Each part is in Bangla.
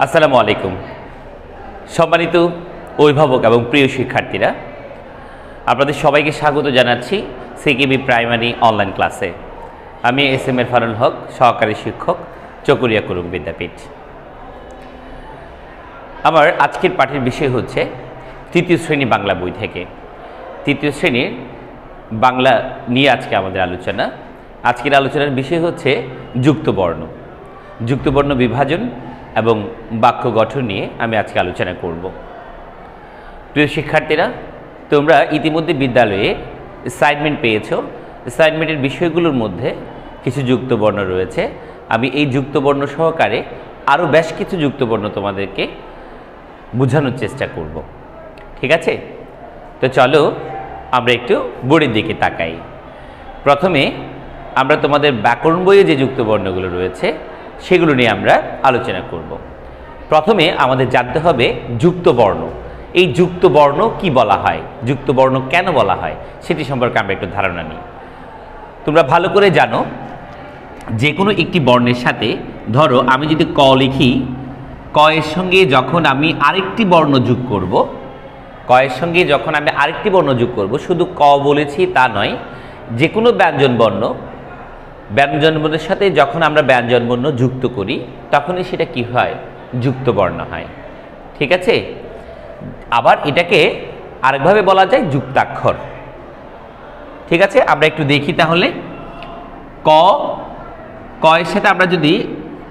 আসসালামু আলাইকুম। সম্মানিত অভিভাবক এবং প্রিয় শিক্ষার্থীরা, আপনাদের সবাইকে স্বাগত জানাচ্ছি সিকিবি প্রাইমারি অনলাইন ক্লাসে। আমি এস.এম. ইরফানুল হক, সহকারী শিক্ষক, চকরিয়া কুরুং বিদ্যাপীঠ। আমার আজকের পাঠের বিষয় হচ্ছে তৃতীয় শ্রেণী বাংলা বই থেকে। তৃতীয় শ্রেণীর বাংলা নিয়ে আজকে আমাদের আলোচনা। আজকের আলোচনার বিষয় হচ্ছে যুক্তবর্ণ, যুক্তবর্ণ বিভাজন এবং বাক্য গঠন নিয়ে আমি আজকে আলোচনা করব। প্রিয় শিক্ষার্থীরা, তোমরা ইতিমধ্যে বিদ্যালয়ে অ্যাসাইনমেন্ট পেয়েছো। অ্যাসাইনমেন্টের বিষয়গুলোর মধ্যে কিছু যুক্তবর্ণ রয়েছে। আমি এই যুক্তবর্ণ সহকারে আরও বেশ কিছু যুক্তবর্ণ তোমাদেরকে বোঝানোর চেষ্টা করব। ঠিক আছে? তো চলো আমরা একটু বোর্ডের দিকে তাকাই। প্রথমে আমরা তোমাদের ব্যাকরণ বইয়ে যে যুক্তবর্ণগুলো রয়েছে সেগুলো নিয়ে আমরা আলোচনা করব। প্রথমে আমাদের জানতে হবে যুক্তবর্ণ। এই যুক্তবর্ণ কি বলা হয়, যুক্তবর্ণ কেন বলা হয়, সেটি সম্পর্কে আমরা একটু ধারণা নিই। তোমরা ভালো করে জানো, যে কোনো একটি বর্ণের সাথে, ধরো আমি যদি ক লিখি, ক এর সঙ্গে যখন আমি আরেকটি বর্ণ যোগ করব, ক এর সঙ্গে যখন আমি আরেকটি বর্ণ যোগ করব, শুধু ক বলেছি তা নয়, যে কোনো ব্যঞ্জনবর্ণ, ব্যঞ্জনবর্ণের সাথে যখন আমরা ব্যঞ্জনবর্ণ যুক্ত করি তখনই সেটা কি হয়, যুক্তবর্ণ হয়। ঠিক আছে? আবার এটাকে আরেকভাবে বলা যায় যুক্তাক্ষর। ঠিক আছে, আমরা একটু দেখি তাহলে। ক এর সাথে আমরা যদি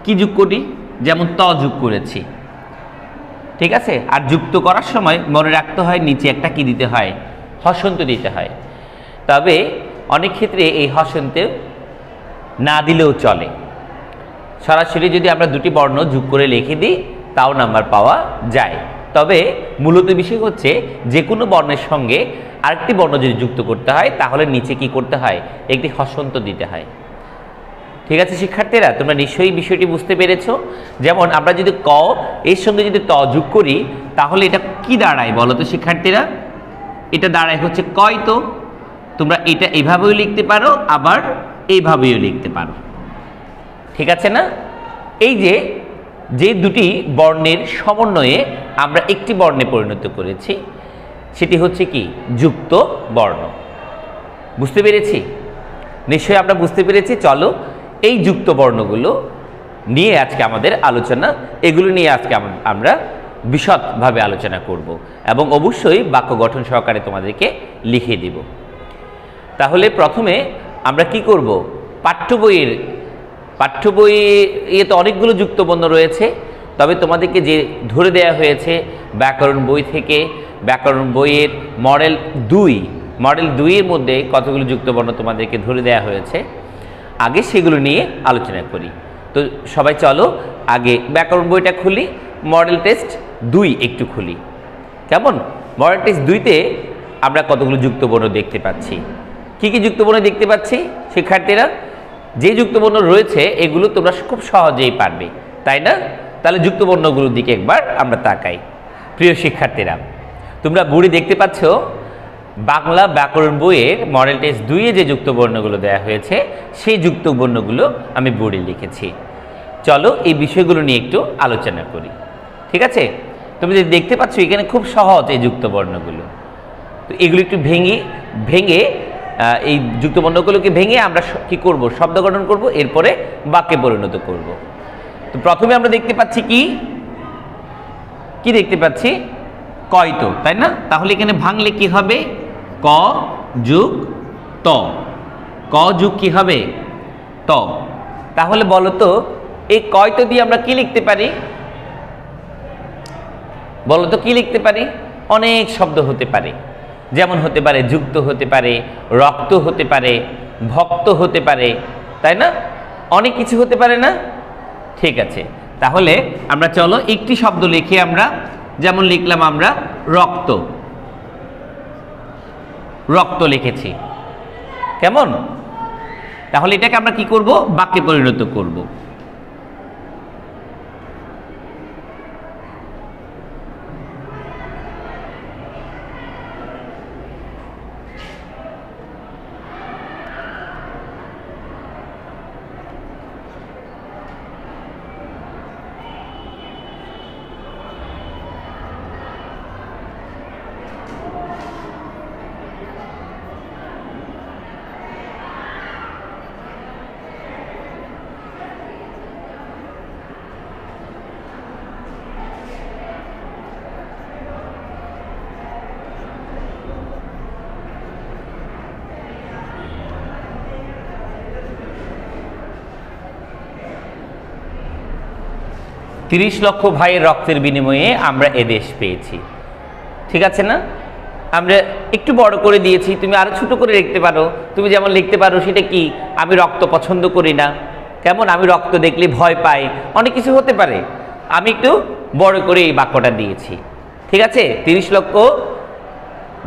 কি যোগ করি, যেমন ত যোগ করেছি। ঠিক আছে? আর যুক্ত করার সময় মনে রাখতে হয় নিচে একটা কি দিতে হয়, হসন্ত দিতে হয়। তবে অনেক ক্ষেত্রে এই হসন্তে না দিলেও চলে। সরাসরি যদি আমরা দুটি বর্ণ যোগ করে লিখে দিই তাও নাম্বার পাওয়া যায়। তবে মূলত বিষয় হচ্ছে যে কোনো বর্ণের সঙ্গে আরেকটি বর্ণ যদি যুক্ত করতে হয় তাহলে নিচে কি করতে হয়, একটি হসন্ত দিতে হয়। ঠিক আছে শিক্ষার্থীরা, তোমরা নিশ্চয়ই বিষয়টি বুঝতে পেরেছো। যেমন আমরা যদি ক এর সঙ্গে যদি ত যোগ করি তাহলে এটা কি দাঁড়ায় বলো তো শিক্ষার্থীরা? এটা দাঁড়ায় হচ্ছে কয়তো। তোমরা এটা এইভাবেও লিখতে পারো, আবার এইভাবেও লিখতে পারো। ঠিক আছে না? এই যে দুটি বর্ণের সমন্বয়ে আমরা একটি বর্ণে পরিণত করেছি সেটি হচ্ছে কি, যুক্ত বর্ণ। বুঝতে পেরেছি? নিশ্চয়ই আমরা বুঝতে পেরেছি। চলো এই যুক্ত বর্ণগুলো নিয়ে আজকে আমাদের আলোচনা, এগুলো নিয়ে আজকে আমরা বিশদভাবে আলোচনা করব এবং অবশ্যই বাক্য গঠন সহকারে তোমাদেরকে লিখিয়ে দিব। তাহলে প্রথমে আমরা কি করব, পাঠ্য বইয়ে তো অনেকগুলো যুক্তবর্ণ রয়েছে, তবে তোমাদেরকে যে ধরে দেয়া হয়েছে ব্যাকরণ বই থেকে, ব্যাকরণ বইয়ের মডেল 2 এর মধ্যে কতগুলো যুক্তবর্ণ তোমাদেরকে ধরে দেয়া হয়েছে, আগে সেগুলো নিয়ে আলোচনা করি। তো সবাই চলো আগে ব্যাকরণ বইটা খুলি, মডেল টেস্ট 2 একটু খুলি। কেমন? মডেল টেস্ট 2-তে আমরা কতগুলো যুক্তবর্ণ দেখতে পাচ্ছি। কি কি যুক্তবর্ণ দেখতে পাচ্ছি শিক্ষার্থীরা? যে যুক্তবর্ণ রয়েছে এগুলো তোমরা খুব সহজেই পারবে, তাই না? তাহলে যুক্তবর্ণগুলোর দিকে একবার আমরা তাকাই। প্রিয় শিক্ষার্থীরা, তোমরা বোর্ডে দেখতে পাচ্ছ বাংলা ব্যাকরণ বইয়ের মডেল টেস্ট 2-এ যে যুক্তবর্ণগুলো দেওয়া হয়েছে সেই যুক্তবর্ণগুলো আমি বোর্ডে লিখেছি। চলো এই বিষয়গুলো নিয়ে একটু আলোচনা করি। ঠিক আছে? তুমি যে দেখতে পাচ্ছ এখানে খুব সহজ এই যুক্তবর্ণগুলো। তো এগুলো একটু ভেঙে এই যুক্তবর্ণগুলোকে ভেঙে আমরা কি করব, শব্দ গঠন করব, এরপরে বাক্যে পরিণত করব। তো প্রথমে আমরা দেখতে পাচ্ছি কি দেখতে পাচ্ছি, কয়তো, তাই না? তাহলে এখানে ভাঙলে কি হবে, ক যোগ ত, ক যোগ কি হবে, ত। তাহলে বলো তো এই কয়তো দিয়ে আমরা কি লিখতে পারি, বলো তো কি লিখতে পারি? অনেক শব্দ হতে পারে, যেমন হতে পারে যুক্ত হতে পারে, রক্ত হতে পারে, ভক্ত হতে পারে, তাই না? অনেক কিছু হতে পারে না? ঠিক আছে, তাহলে আমরা চলো একটি শব্দ লিখি আমরা। যেমন লিখলাম আমরা রক্ত, রক্ত লিখেছি। কেমন? তাহলে এটাকে আমরা কি করব, বাক্যে পরিণত করব। 30 লক্ষ ভাইয়ের রক্তের বিনিময়ে আমরা এদেশ পেয়েছি। ঠিক আছে না? আমরা একটু বড় করে দিয়েছি, তুমি আরো ছোট করে লিখতে পারো। তুমি যেমন লিখতে পারো সেটা কি, আমি রক্ত পছন্দ করি না, কেমন আমি রক্ত দেখলে ভয় পাই, অনেক কিছু হতে পারে। আমি একটু বড় করে এই বাক্যটা দিয়েছি। ঠিক আছে, 30 লক্ষ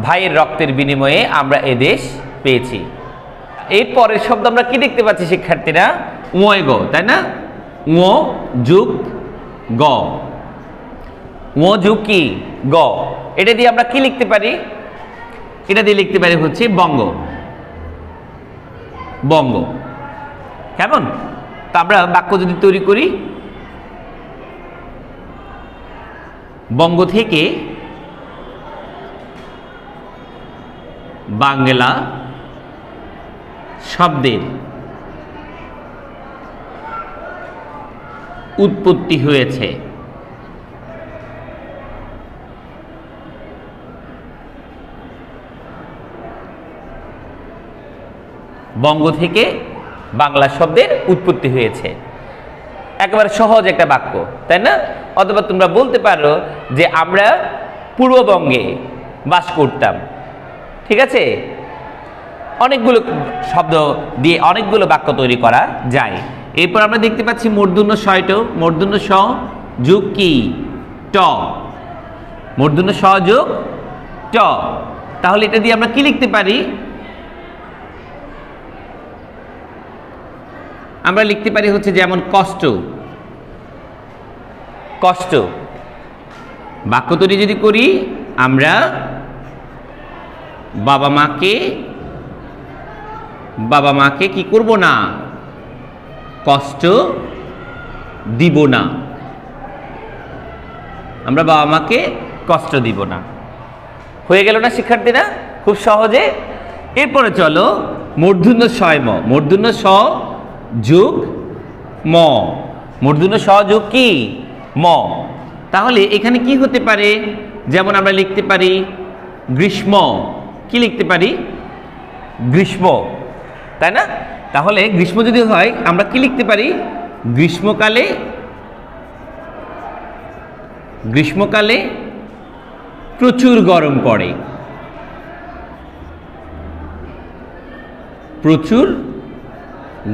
ভাইয়ের রক্তের বিনিময়ে আমরা এদেশ পেয়েছি। এর পরের শব্দ আমরা কি দেখতে পাচ্ছি শিক্ষার্থীরা? ঙয় গ, তাই না? ঙ যুগ গ, ঙ যুগ কি গ। এটা দিয়ে আমরা কি লিখতে পারি? এটা দিয়ে লিখতে পারি হচ্ছে বঙ্গ, বঙ্গ। কেমন? তো আমরা বাক্য যদি তৈরি করি, বঙ্গ থেকে বাংলা শব্দের উৎপত্তি হয়েছে। বঙ্গ থেকে বাংলা শব্দের উৎপত্তি হয়েছে। একেবারে সহজ একটা বাক্য, তাই না? অথবা তোমরা বলতে পারো যে আমরা পূর্ববঙ্গে বাস করতাম। ঠিক আছে, অনেকগুলো শব্দ দিয়ে অনেকগুলো বাক্য তৈরি করা যায়। এরপর আমরা দেখতে পাচ্ছি মূর্ধন্য ষ, মূর্ধন্য স যোগ কি ট, মূর্ধন্য স যোগ ট। তাহলে এটা দিয়ে আমরা কি লিখতে পারি? আমরা লিখতে পারি হচ্ছে যেমন কষ্ট, কষ্ট। বাক্য তৈরি যদি করি, আমরা বাবা মাকে কি করব না, কষ্ট দিব না। আমরা বাবা মাকে কষ্ট দিব না। হয়ে গেল না শিক্ষার্থীরা? খুব সহজে। এরপরে চলো মূর্ধন্য ষ ম, মূর্ধন্য স যোগ ম, মূর্ধন্য স যোগ কি ম। তাহলে এখানে কি হতে পারে? যেমন আমরা লিখতে পারি গ্রীষ্ম, কি লিখতে পারি? গ্রীষ্ম, তাই না? তাহলে গ্রীষ্ম যদি হয় আমরা কি লিখতে পারি? গ্রীষ্মকালে, গ্রীষ্মকালে প্রচুর গরম পড়ে, প্রচুর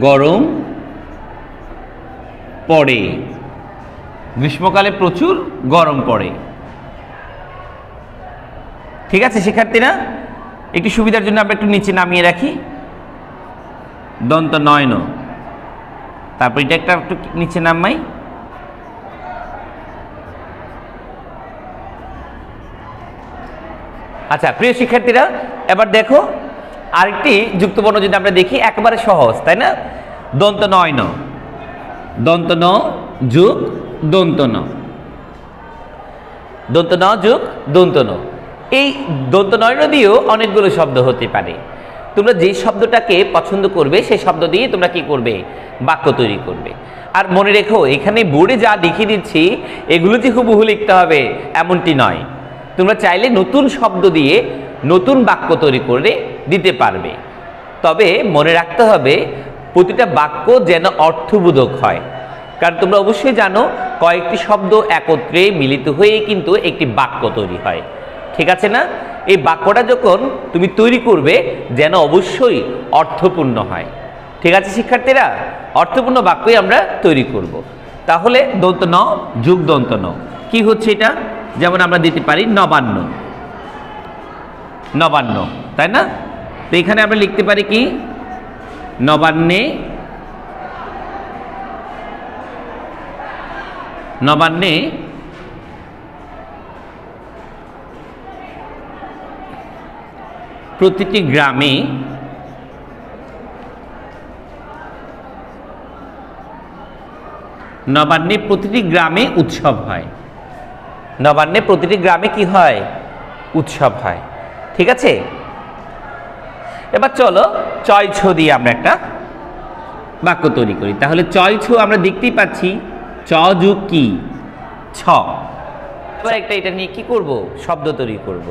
গরম পড়ে, গ্রীষ্মকালে প্রচুর গরম পড়ে। ঠিক আছে শিক্ষার্থীরা? একটু সুবিধার জন্য আমরা একটু নিচে নামিয়ে রাখি, দন্ত নয় ন, তারপর এটা একটা একটু নিচে নামাই। আচ্ছা প্রিয় শিক্ষার্থীরা, এবার দেখো আরেকটি যুক্তবর্ণ যদি আমরা দেখি, একেবারে সহজ, তাই না? দন্ত নয় ন, দন্ত ন যোগ দন্ত ন, দন্ত ন যোগ দন্ত ন। এই দন্ত নয় ন দিয়েও অনেকগুলো শব্দ হতে পারে। তোমরা যে শব্দটাকে পছন্দ করবে সেই শব্দ দিয়ে তোমরা কি করবে? বাক্য তৈরি করবে। আর মনে রেখো, এখানে বোর্ডে যা দেখিয়ে দিচ্ছি এগুলো যে হুবহু লিখতে হবে এমনটি নয়। তোমরা চাইলে নতুন শব্দ দিয়ে নতুন বাক্য তৈরি করে দিতে পারবে। তবে মনে রাখতে হবে প্রতিটা বাক্য যেন অর্থবোধক হয়। কারণ তোমরা অবশ্যই জানো কয়েকটি শব্দ একত্রে মিলিত হয়ে কিন্তু একটি বাক্য তৈরি হয়। ঠিক আছে না? এই বাক্যটা যখন তুমি তৈরি করবে যেন অবশ্যই অর্থপূর্ণ হয়। ঠিক আছে শিক্ষার্থীরা? অর্থপূর্ণ বাক্যই আমরা তৈরি করব। তাহলে দন্ত ন যোগ দন্ত ন কি হচ্ছে এটা? যেমন আমরা দিতে পারি নবান্ন, নবান্ন, তাই না? তো এখানে আমরা লিখতে পারি কি? নবান্নে, নবান্নে প্রতিটি গ্রামে নবান্নে প্রতিটি গ্রামে উৎসব হয়। নবান্নে প্রতিটি গ্রামে কি হয়? উৎসব হয়। ঠিক আছে? এবার চলো চয় ছ দিয়ে আমরা একটা বাক্য তৈরি করি। তাহলে চয় ছ আমরা দেখতেই পাচ্ছি চ যোগ কি ছ। এবার একটা এটা নিয়ে কি করব? শব্দ তৈরি করব।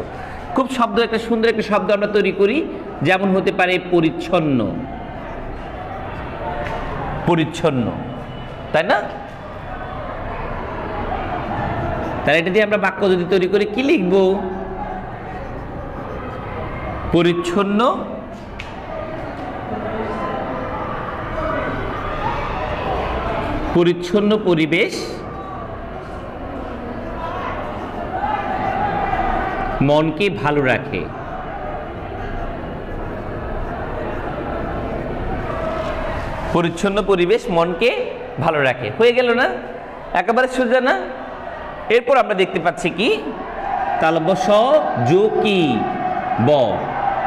খুব শব্দ, একটা সুন্দর একটা শব্দ আমরা তৈরি করি। যেমন হতে পারে পরিচ্ছন্ন, পরিচ্ছন্ন, তাই না? তাহলে এটা দিয়ে আমরা বাক্য যদি তৈরি করি কি লিখব? পরিচ্ছন্ন পরিচ্ছন্ন পরিবেশ মনকে ভালো রাখে। পরিচ্ছন্ন পরিবেশ মনকে ভালো রাখে, হয়ে গেল না? একেবারে সোজা না? এরপর আমরা দেখতে পাচ্ছি কি তালব্য স যোগ কি ব,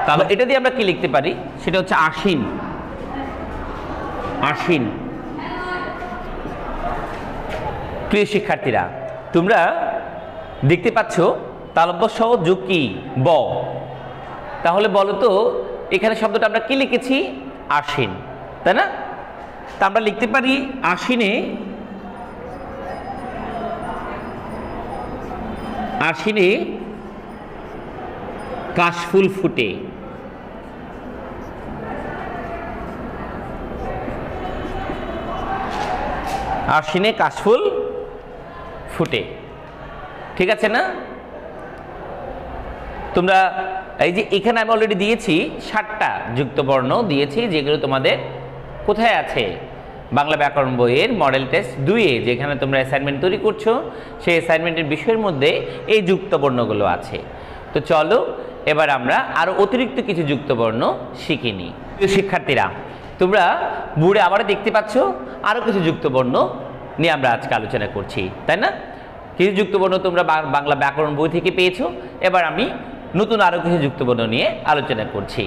তাহলে এটা দিয়ে আমরা কি লিখতে পারি? সেটা হচ্ছে আশ্বিন। আশ্বিন। প্রিয় শিক্ষার্থীরা, তোমরা দেখতে পাচ্ছ তালব্য স যোগ কি ব, তাহলে বলো তো এখানে শব্দটা আমরা কি লিখেছি? আশ্বিন, তাই না? তা আমরা লিখতে পারি আশ্বিনে, আশ্বিনে কাশফুল ফুটে। আশ্বিনে কাশফুল ফুটে, ঠিক আছে না? তোমরা এই যে এখানে আমি অলরেডি দিয়েছি 7টা যুক্ত বর্ণ দিয়েছি, যেগুলো তোমাদের কোথায় আছে? বাংলা ব্যাকরণ বইয়ের মডেল টেস্ট 2-এ, যেখানে তোমরা অ্যাসাইনমেন্ট তৈরি করছো, সেই অ্যাসাইনমেন্টের বিষয়ের মধ্যে এই যুক্ত বর্ণগুলো আছে। তো চলো এবার আমরা আরো অতিরিক্ত কিছু যুক্ত বর্ণ শিখে নিই। শিক্ষার্থীরা, তোমরা বোর্ডে আবার দেখতে পাচ্ছ আরো কিছু যুক্ত বর্ণ নিয়ে আমরা আজকে আলোচনা করছি, তাই না? কিছু যুক্ত বর্ণ তোমরা বাংলা ব্যাকরণ বই থেকে পেয়েছো, এবার আমি নতুন আরো কিছু যুক্ত বর্ণ নিয়ে আলোচনা করছি।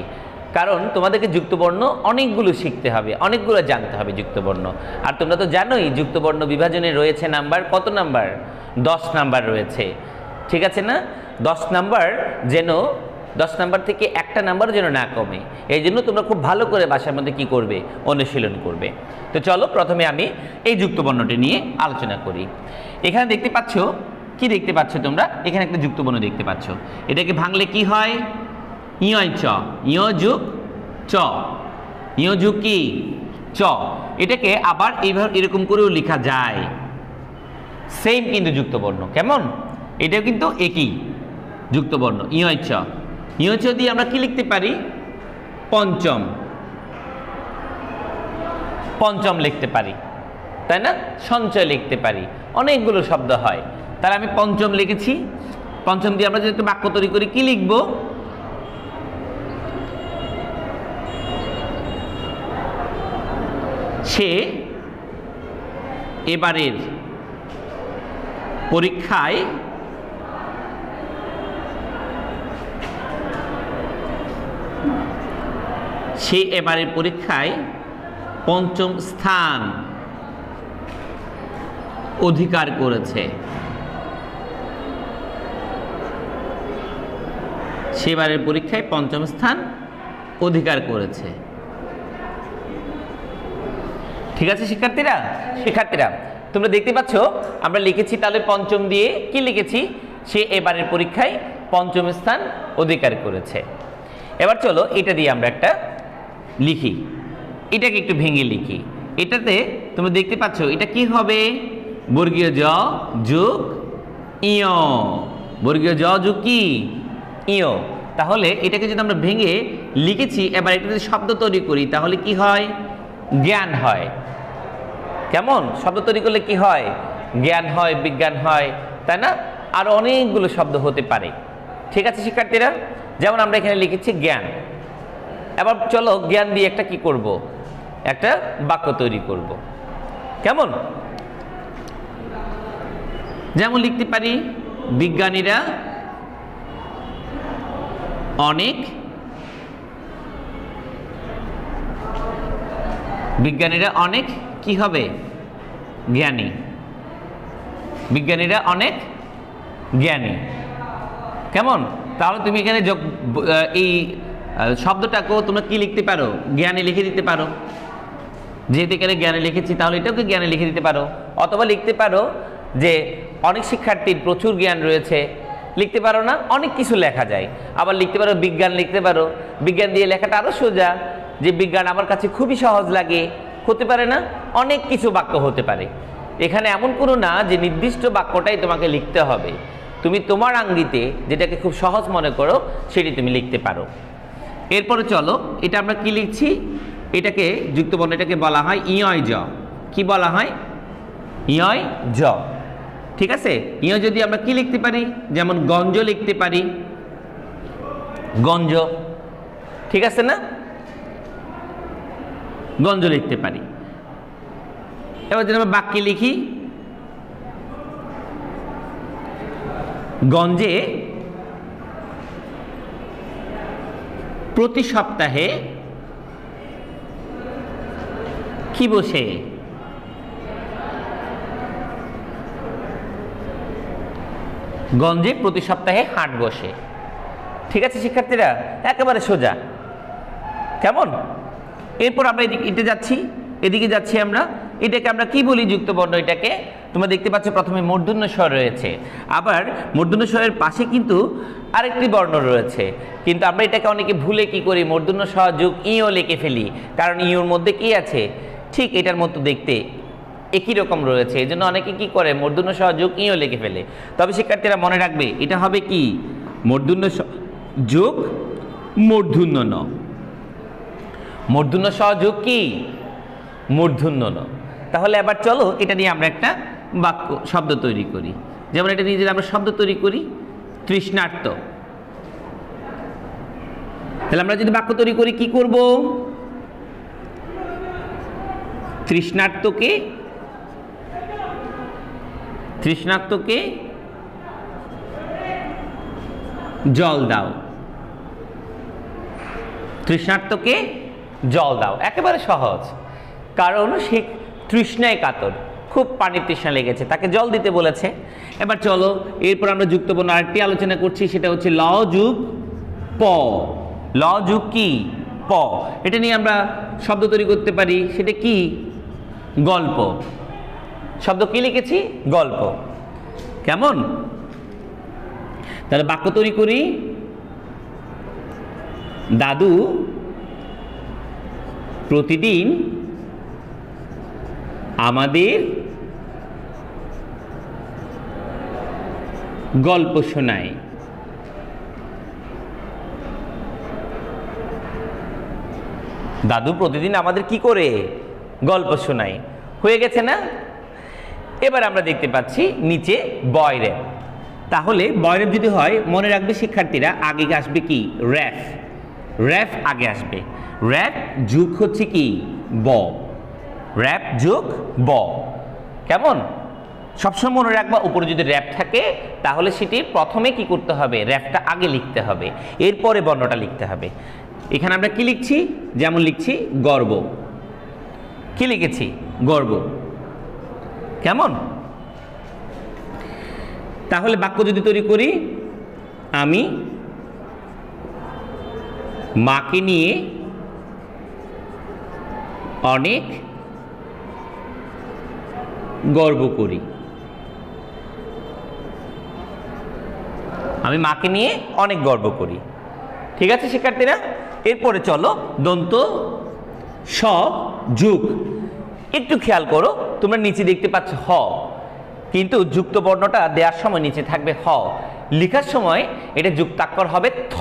কারণ তোমাদেরকে যুক্তবর্ণ অনেকগুলো শিখতে হবে, অনেকগুলো জানতে হবে যুক্তবর্ণ। আর তোমরা তো জানোই যুক্তবর্ণ বিভাজনে রয়েছে নাম্বার, কত নাম্বার? 10 নাম্বার রয়েছে, ঠিক আছে না? 10 নাম্বার যেন 10 নাম্বার থেকে একটা নাম্বার যেন না কমে, এই জন্য তোমরা খুব ভালো করে বাসার মধ্যে কি করবে? অনুশীলন করবে। তো চলো প্রথমে আমি এই যুক্তবর্ণটি নিয়ে আলোচনা করি। এখানে দেখতে পাচ্ছ কি? দেখতে পাচ্ছ তোমরা এখানে একটা যুক্তবর্ণ দেখতে পাচ্ছ, এটাকে ভাঙলে কি হয়? ইয় চ, ইয় যুগ চ, ইয় যুগ কি চ। এটাকে আবার এইভাবে এরকম করেও লেখা যায়, সেম কিন্তু যুক্তবর্ণ। কেমন? এটাও কিন্তু একই যুক্তবর্ণ, ইয় চ। ইয় চ দিয়ে আমরা কি লিখতে পারি? পঞ্চম, পঞ্চম লিখতে পারি, তাই না? সঞ্চয় লিখতে পারি, অনেকগুলো শব্দ হয়। তাহলে আমি পঞ্চম লিখেছি, পঞ্চম দিয়ে আমরা যদি বাক্য তৈরি করি কি লিখবো? সে এবারের পরীক্ষায় পঞ্চম স্থান অধিকার করেছে। সেবারের পরীক্ষায় পঞ্চম স্থান অধিকার করেছে, ঠিক আছে শিক্ষার্থীরা? শিক্ষার্থীরা, তোমরা দেখতে পাচ্ছ আমরা লিখেছি তাহলে পঞ্চম দিয়ে কি লিখেছি? সে এবারের পরীক্ষায় পঞ্চম স্থান অধিকার করেছে। এবার চলো এটা দিয়ে আমরা একটা লিখি, এটাকে একটু ভেঙে লিখি। এটাতে তোমরা দেখতে পাচ্ছ এটা কি হবে? বর্গীয় জ যোগ ইয়, বর্গীয় জ যোগ কি ইয়। তাহলে এটাকে যদি আমরা ভেঙে লিখেছি, এবার এটা যদি শব্দ তৈরি করি তাহলে কি হয়? জ্ঞান হয়। কেমন? শব্দ তৈরি করলে কি হয়? জ্ঞান হয়, বিজ্ঞান হয়, তাই না? আর অনেকগুলো শব্দ হতে পারে, ঠিক আছে শিক্ষার্থীরা? যেমন আমরা এখানে লিখেছি জ্ঞান। এবার চলো জ্ঞান দিয়ে একটা কি করব? একটা বাক্য তৈরি করব। কেমন? যেমন লিখতে পারি বিজ্ঞানীরা অনেক, বিজ্ঞানীরা অনেক কি হবে? জ্ঞানী। বিজ্ঞানীরা অনেক জ্ঞানী। কেমন? তাহলে তুমি এখানে এই শব্দটাকেও তোমরা কি লিখতে পারো? জ্ঞানী লিখে দিতে পারো। যেহেতু এখানে জ্ঞানী লিখেছি তাহলে এটাকে জ্ঞানী লিখে দিতে পারো। অথবা লিখতে পারো যে অনেক শিক্ষার্থীর প্রচুর জ্ঞান রয়েছে, লিখতে পারো না? অনেক কিছু লেখা যায়। আবার লিখতে পারো বিজ্ঞান, লিখতে পারো বিজ্ঞান দিয়ে লেখাটা আরো সোজা, যে বিজ্ঞান আমার কাছে খুবই সহজ লাগে, হতে পারে না? অনেক কিছু বাক্য হতে পারে। এখানে এমন কোনো না যে নির্দিষ্ট বাক্যটাই তোমাকে লিখতে হবে, তুমি তোমার আঙ্গিতে যেটাকে খুব সহজ মনে করো সেটি তুমি লিখতে পারো। এরপরে চলো, এটা আমরা কি লিখছি, এটাকে যুক্ত বর্ণ, এটাকে বলা হয় ইয় জ। কি বলা হয়? ইয় জ। ঠিক আছে, ইয় যদি আমরা কি লিখতে পারি, যেমন গঞ্জ লিখতে পারি, গঞ্জ। ঠিক আছে না, গঞ্জ লিখতে পারি। এবার যদি আমরা বাক্যে লিখি, গঞ্জে প্রতি সপ্তাহে কি বসে? গঞ্জে প্রতি সপ্তাহে হাট বসে। ঠিক আছে শিক্ষার্থীরা, একেবারে সোজা। কেমন? এরপর আমরা এদিকে যাচ্ছি আমরা। এটাকে আমরা কি বলি যুক্ত বর্ণ? এটাকে তোমরা দেখতে পাচ্ছ প্রথমে মূর্ধন্য স্বর রয়েছে, আবার মূর্ধন্য স্বরের পাশে কিন্তু আরেকটি বর্ণ রয়েছে, কিন্তু আমরা এটাকে অনেকে ভুলে কি করি, মূর্ধন্য স যোগ ইও লিখে ফেলি, কারণ ইওর মধ্যে কি আছে, ঠিক এটার মতো দেখতে একই রকম রয়েছে, এই জন্য অনেকে কি করে মূর্ধন্য স যোগ ইও লিখে ফেলে। তবে শিক্ষার্থীরা মনে রাখবে, এটা হবে কি মূর্ধন্য স যোগ মূর্ধন্য ন। মূর্ধন্য স যোগ কি মূর্ধন্য ন। তাহলে এবার চলো এটা নিয়ে আমরা একটা বাক্য শব্দ তৈরি করি। যেমন এটা নিয়ে যদি আমরা শব্দ তৈরি করি, তৃষ্ণার্ত। তাহলে আমরা যদি বাক্য তৈরি করি কি করব? তৃষ্ণার্তকে জল দাও। তৃষ্ণার্তকে জল দাও, একেবারে সহজ, কারণ সে তৃষ্ণায় কাতর, খুব পানির তৃষ্ণা লেগেছে, তাকে জল দিতে বলেছে। এবার চলো এরপর আমরা যুক্ত বর্ণ আরেকটি আলোচনা করছি, সেটা হচ্ছে ল যুগ প। ল যুগ কি প, এটা নিয়ে আমরা শব্দ তৈরি করতে পারি, সেটা কি গল্প। শব্দ কি লিখেছি? গল্প। কেমন? তাহলে বাক্য তৈরি করি, দাদু প্রতিদিন আমাদের গল্প শোনায়। দাদু প্রতিদিন আমাদের কি করে? গল্প শোনায়। হয়ে গেছে না? এবার আমরা দেখতে পাচ্ছি নিচে বয়রেফ। তাহলে বয়রেফ যদি হয়, মনে রাখবে শিক্ষার্থীরা, আগে আসবে কি র্যাফ। র্যাফ আগে আসবে। র্যাফ যুগ হচ্ছে কি ব। র্যাপ যোগ ব। কেমন? সবসময় মনে রাখবা, উপরে যদি র্যাপ থাকে তাহলে সেটি প্রথমে কি করতে হবে? র্যাপটা আগে লিখতে হবে, এরপরে বর্ণটা লিখতে হবে। এখানে আমরা কি লিখছি? যেমন লিখছি গর্ব। কি লিখেছি? গর্ব। কেমন? তাহলে বাক্য যদি তৈরি করি, আমি মাকে নিয়ে অনেক গর্ব করি। আমি মাকে নিয়ে অনেক গর্ব করি। ঠিক আছে শিক্ষার্থীরা, এরপরে চলো দন্ত স যুগ। একটু খেয়াল করো, তোমরা নিচে দেখতে পাচ্ছ হ, কিন্তু যুক্ত বর্ণটা দেওয়ার সময় নিচে থাকবে হ, লেখার সময় এটা যুক্তাক্ষর হবে থ।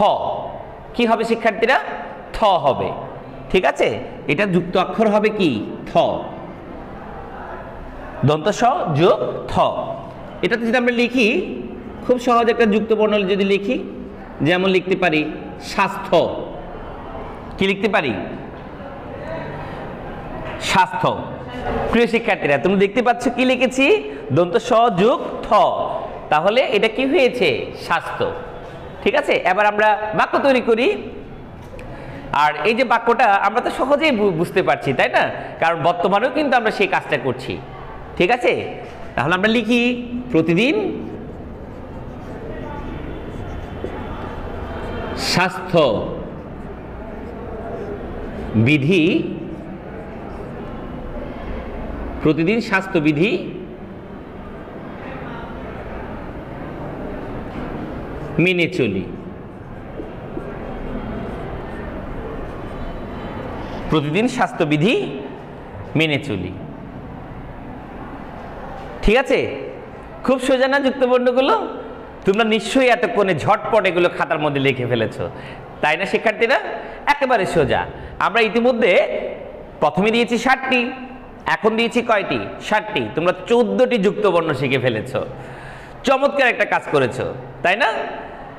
কি হবে শিক্ষার্থীরা? থ হবে। ঠিক আছে, এটা যুক্ত অক্ষর হবে কি থ। দন্ত স যোগ থ। এটাতে যদি আমরা লিখি, খুব সহজ একটা যুক্ত বর্ণ যদি লিখি, যেমন লিখতে পারি স্বাস্থ্য। কি লিখতে পারি? স্বাস্থ্য। প্রিয় শিক্ষার্থীরা, তুমি দেখতে পাচ্ছ কি লিখেছি? দন্ত স যোগ থ। তাহলে এটা কি হয়েছে? স্বাস্থ্য। ঠিক আছে, এবার আমরা বাক্য তৈরি করি। আর এই যে বাক্যটা আমরা তো সহজেই বুঝতে পারছি, তাই না? কারণ বর্তমানেও কিন্তু আমরা সেই কাজটা করছি। ঠিক আছে, তাহলে আমরা লিখি প্রতিদিন স্বাস্থ্য বিধি, প্রতিদিন স্বাস্থ্যবিধি মেনে চলি। প্রতিদিন স্বাস্থ্যবিধি মেনে চলি। ঠিক আছে, খুব সোজা না যুক্তবর্ণগুলো? তোমরা নিশ্চয়ই এতক্ষণে ঝটপট এগুলো খাতার মধ্যে লিখে ফেলেছো, তাই না শিক্ষার্থীরা? একেবারে সোজা। আমরা ইতিমধ্যে প্রথমে দিয়েছি 60টি, এখন দিয়েছি কয়টি? 60টি। তোমরা 14টি যুক্তবর্ণ শিখে ফেলেছো। চমৎকার একটা কাজ করেছো, তাই না?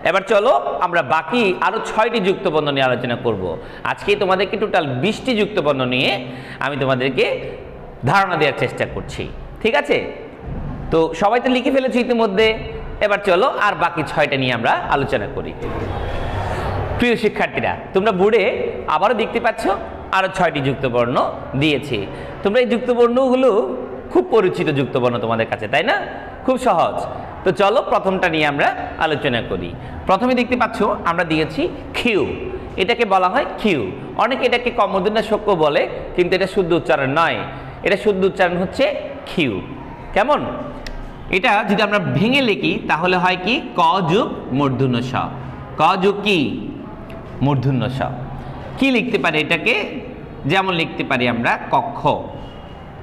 এবার চলো আমরা বাকি আরো 6টি যুক্তবর্ণ নিয়ে আলোচনা করব। আজকে তোমাদেরকে টোটাল 20টি যুক্তবর্ণ নিয়ে আমি তোমাদেরকে ধারণা দেওয়ার চেষ্টা করছি, ঠিক আছে? তো সবাই তো লিখে ফেলেছো ইতিমধ্যে, এবার চলো আর বাকি 6টা নিয়ে আমরা আলোচনা করি। প্রিয় শিক্ষার্থীরা, তোমরা বোর্ডে আবারও দেখতে পাচ্ছ আরো 6টি যুক্তবর্ণ দিয়েছি। তোমরা এই যুক্তবর্ণগুলো খুব পরিচিত যুক্তবর্ণ তোমাদের কাছে, তাই না? খুব সহজ। তো চলো প্রথমটা নিয়ে আমরা আলোচনা করি। প্রথমে দেখতে পাচ্ছ আমরা দিয়েছি কিউ। এটাকে বলা হয় কিউ। অনেকে এটাকে কমোদুন্নাসক্য বলে, কিন্তু এটা শুদ্ধ উচ্চারণ নয়। এটা শুদ্ধ উচ্চারণ হচ্ছে কিউ। কেমন? এটা যদি আমরা ভেঙে লিখি তাহলে হয় কি? ক যোগ মূর্ধন্য স। ক যোগ কি? মূর্ধন্য স। কি লিখতে পারি এটাকে? যেমন লিখতে পারি আমরা কক্ষ।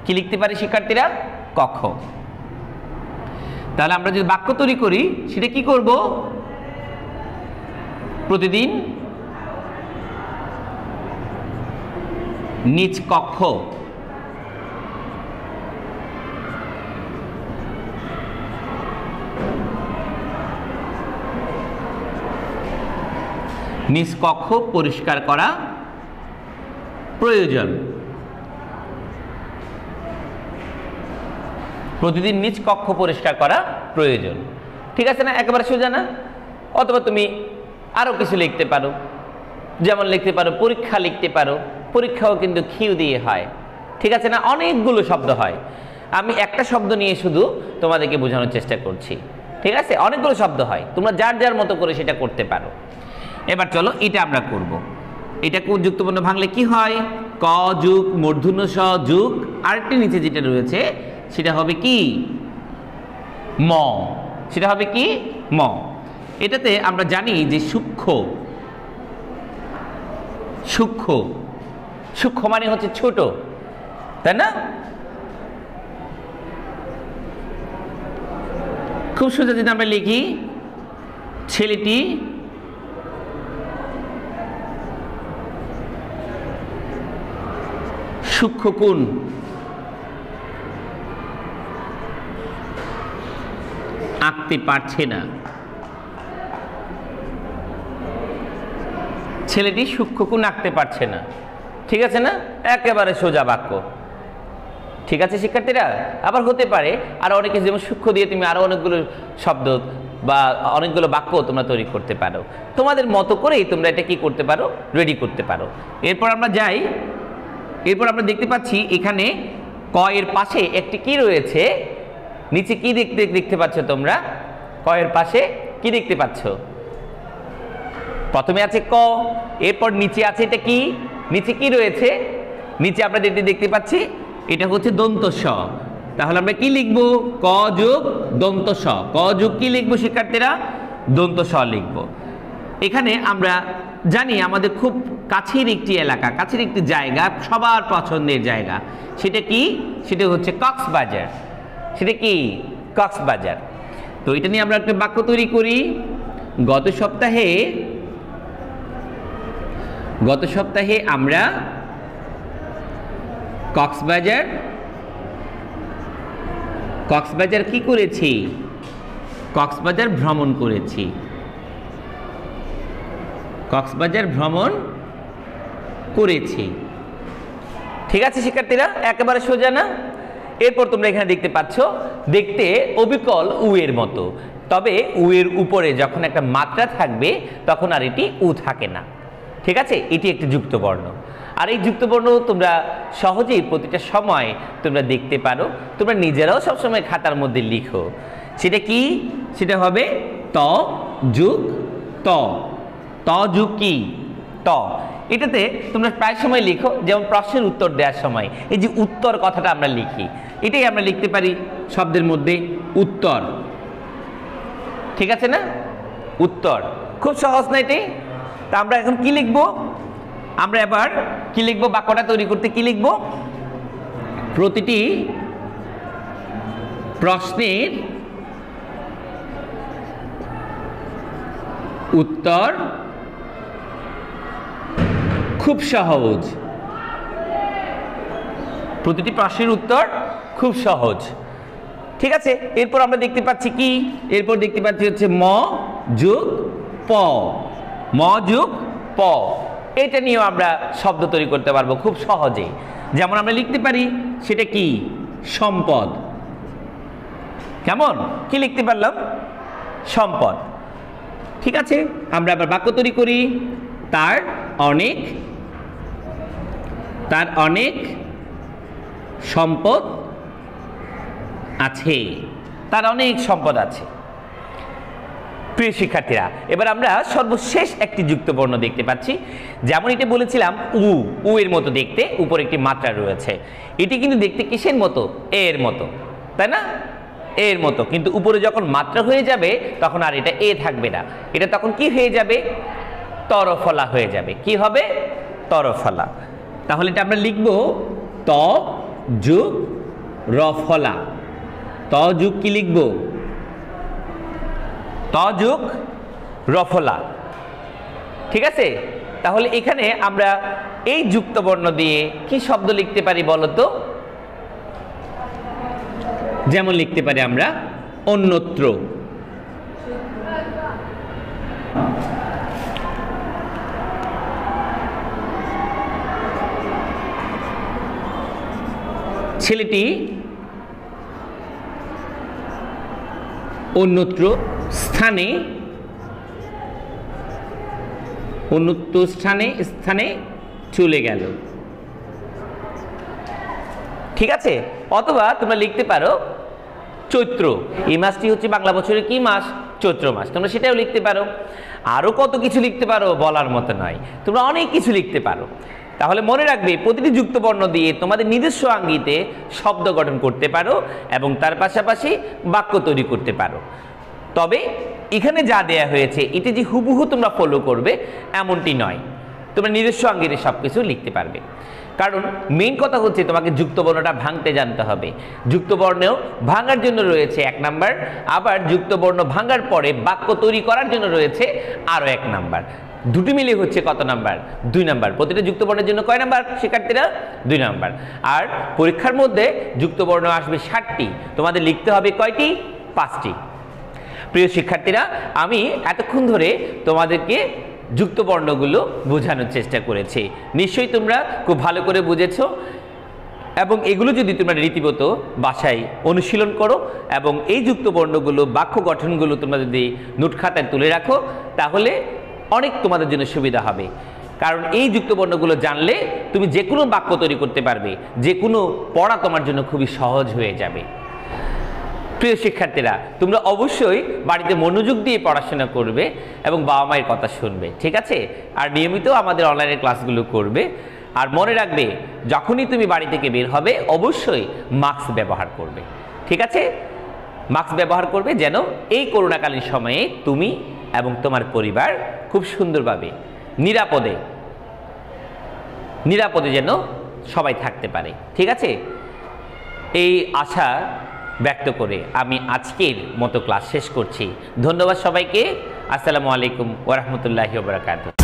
কি লিখতে পারি শিক্ষার্থীরা? কক্ষ। তাহলে আমরা যদি বাক্য তৈরি করি সেটা কি করব? প্রতিদিন নিজ কক্ষ নিজ কক্ষ পরিষ্কার করা প্রয়োজন। প্রতিদিন নিজ কক্ষ পরিষ্কার করা প্রয়োজন। ঠিক আছে না? একেবারে সোজা না? অথবা তুমি আরো কিছু লিখতে পারো, যেমন লিখতে পারো পরীক্ষা লিখতে পারো। পরীক্ষাও কিন্তু খিউ দিয়ে হয়, ঠিক আছে না? অনেকগুলো শব্দ হয়। আমি একটা শব্দ নিয়ে শুধু তোমাদেরকে বোঝানোর চেষ্টা করছি, ঠিক আছে? অনেকগুলো শব্দ হয়, তোমরা যার যার মতো করে সেটা করতে পারো। এবার চলো এটা আমরা করব। এটা কোন যুক্তবর্ণ ভাঙলে কি হয়? ক যুগ মূর্ধন্য স যুগ আরেকটি নিচে যেটা রয়েছে সেটা হবে কি? ম। সেটা হবে কি? ম। এটাতে আমরা জানি যে সূক্ষ্ম। সূক্ষ্ম, সূক্ষ্ম মানে হচ্ছে ছোট, তাই না? খুব সোজা যদি আমরা লিখি ছেলেটি সূক্ষ্মকোণ আঁকতে পারছে না। ছেলেটি সূক্ষ্মকোণ আঁকতে পারছে না, ঠিক আছে না? একেবারে সোজা বাক্য, ঠিক আছে শিক্ষার্থীরা? আবার হতে পারে আর অনেক কিছু, যেমন সূক্ষ্ম দিয়ে তুমি আরো অনেকগুলো শব্দ বা অনেকগুলো বাক্য তোমরা তৈরি করতে পারো। তোমাদের মতো করেই তোমরা এটা কি করতে পারো? রেডি করতে পারো। এরপর আমরা যাই। এরপর আমরা দেখতে পাচ্ছি এখানে ক এর পাশে একটি কি রয়েছে? নিচে কি দেখতে পাচ্ছ তোমরা? ক এর পাশে কি দেখতে পাচ্ছ? প্রথমে আছে ক, এরপর নিচে আছে এটা কি? নিচে কি রয়েছে? নিচে আমরা দেখতে পাচ্ছি এটা হচ্ছে দন্ত স। তাহলে আমরা কি লিখবো? ক যোগ দন্ত স। ক যোগ কি লিখবো শিক্ষার্থীরা? দন্ত স লিখবো। এখানে আমরা জানি আমাদের খুব কাছের একটি এলাকা, কাছের একটি জায়গা, সবার পছন্দের জায়গা। সেটা কি? সেটা হচ্ছে কক্সবাজার। সেটা কি? কক্সবাজার। তো এটা নিয়ে আমরা একটা বাক্য তৈরি করি। গত সপ্তাহে আমরা কক্সবাজার কি করেছি? কক্সবাজার ভ্রমণ করেছি। কক্সবাজার ভ্রমণ করেছি। ঠিক আছে শিক্ষার্থীরা? একেবারে সোজা না? এরপর তোমরা এখানে দেখতে পাচ্ছ দেখতে অবিকল উ এর মতো, তবে উ এর উপরে যখন একটা মাত্রা থাকবে তখন আর এটি উ থাকে না, ঠিক আছে? এটি একটি যুক্ত বর্ণ। আর এই যুক্ত বর্ণ তোমরা সহজেই প্রতিটা সময় তোমরা দেখতে পারো, তোমরা নিজেরাও সবসময় খাতার মধ্যে লিখো। সেটা কি? সেটা হবে ত যুগ ত। ত যুগ কি? ত। এটাতে তোমরা প্রায় সময় লিখো, যেমন প্রশ্নের উত্তর দেওয়ার সময় এই যে উত্তর কথাটা আমরা লিখি, এটাই আমরা লিখতে পারি শব্দের মধ্যে উত্তর, ঠিক আছে না? উত্তর খুব সহজ না এটি? তা আমরা এখন কি লিখবো? আমরা এবার কি লিখবো? বাক্যটা তৈরি করতে কি লিখবো? প্রতিটি প্রশ্নের উত্তর খুব সহজ। প্রতিটি প্রশ্নের উত্তর খুব সহজ। ঠিক আছে, এরপর আমরা দেখতে পাচ্ছি কি, এরপর দেখতে পাচ্ছি হচ্ছে ম যোগ প, ম যোগ প। এটা নিয়েও আমরা শব্দ তৈরি করতে পারবো খুব সহজে। যেমন আমরা লিখতে পারি সেটা কি, সম্পদ। কেমন, কি লিখতে পারলাম, সম্পদ। ঠিক আছে, আমরা আবার বাক্য তৈরি করি, তার অনেক সম্পদ আছে, তার অনেক সম্পদ আছে। প্রিয় শিক্ষার্থীরা, এবার আমরা সর্বশেষ একটি যুক্ত বর্ণ দেখতে পাচ্ছি। যেমন এটা বলেছিলাম উ এর মতো দেখতে, উপরে একটি মাত্রা রয়েছে। এটি কিন্তু দেখতে কিসের মতো, এর মতো, তাই না, এর মতো। কিন্তু উপরে যখন মাত্রা হয়ে যাবে তখন আর এটা এ থাকবে না, এটা তখন কি হয়ে যাবে, তরফলা হয়ে যাবে। কি হবে, তরফলা। তাহলে এটা আমরা লিখব ত যোগ রফলা। ত যোগ কি লিখব, ত যোগ রফলা। ঠিক আছে, তাহলে এখানে আমরা এই যুক্ত বর্ণ দিয়ে কি শব্দ লিখতে পারি বলতো? যেমন লিখতে পারি আমরা অন্যত্র। ছেলেটি অন্যত্র স্থানে, অন্যত্র স্থানে চলে গেল। ঠিক আছে, অথবা তোমরা লিখতে পারো চৈত্র। এই মাসটি হচ্ছে বাংলা বছরের কি মাস, চৈত্র মাস। তোমরা সেটাও লিখতে পারো। আরো কত কিছু লিখতে পারো বলার মতো নয়, তোমরা অনেক কিছু লিখতে পারো। তাহলে মনে রাখবে, প্রতিটি যুক্ত বর্ণ দিয়ে তোমাদের নিজস্ব আঙ্গিতে শব্দ গঠন করতে পারো এবং তার পাশাপাশি বাক্য তৈরি করতে পারো। তবে এখানে যা দেয়া হয়েছে এটি যে হুবহু তোমরা ফলো করবে এমনটি নয়, তোমরা নিজস্ব আঙ্গিতে সবকিছু লিখতে পারবে। কারণ মেইন কথা হচ্ছে তোমাকে যুক্ত বর্ণটা ভাঙতে জানতে হবে। যুক্ত বর্ণেও ভাঙার জন্য রয়েছে 1 নাম্বার, আবার যুক্ত বর্ণ ভাঙার পরে বাক্য তৈরি করার জন্য রয়েছে আরো 1 নাম্বার। দুটি মিলে হচ্ছে কত নাম্বার, 2 নাম্বার। প্রতিটা যুক্ত বর্ণের জন্য কয় নাম্বার শিক্ষার্থীরা, 2 নাম্বার। আর পরীক্ষার মধ্যে যুক্ত বর্ণ আসবে 60টি, তোমাদের লিখতে হবে কয়টি, 5টি। প্রিয় শিক্ষার্থীরা, আমি এতক্ষণ ধরে তোমাদেরকে যুক্ত বর্ণগুলো বোঝানোর চেষ্টা করেছি। নিশ্চয়ই তোমরা খুব ভালো করে বুঝেছো এবং এগুলো যদি তোমরা রীতিমতো বাসায় অনুশীলন করো এবং এই যুক্ত বর্ণগুলো, বাক্য গঠনগুলো তোমরা যদি নোট খাতায় তুলে রাখো, তাহলে অনেক তোমাদের জন্য সুবিধা হবে। কারণ এই যুক্ত বর্ণগুলো জানলে তুমি যে কোনো বাক্য তৈরি করতে পারবে, যে কোনো পড়া তোমার জন্য খুবই সহজ হয়ে যাবে। প্রিয় শিক্ষার্থীরা, তোমরা অবশ্যই বাড়িতে মনোযোগ দিয়ে পড়াশোনা করবে এবং বাবা মায়ের কথা শুনবে, ঠিক আছে? আর নিয়মিত আমাদের অনলাইনের ক্লাসগুলো করবে। আর মনে রাখবে, যখনই তুমি বাড়ি থেকে বের হবে অবশ্যই মাস্ক ব্যবহার করবে, ঠিক আছে? মাস্ক ব্যবহার করবে যেন এই করোনাকালীন সময়ে তুমি এবং তোমার পরিবার খুব সুন্দরভাবে নিরাপদে যেন সবাই থাকতে পারে, ঠিক আছে? এই আশা ব্যক্ত করে আমি আজকের মতো ক্লাস শেষ করছি। ধন্যবাদ সবাইকে। আসসালামু আলাইকুম ওয়া রাহমাতুল্লাহি ওয়া বারাকাতুহু।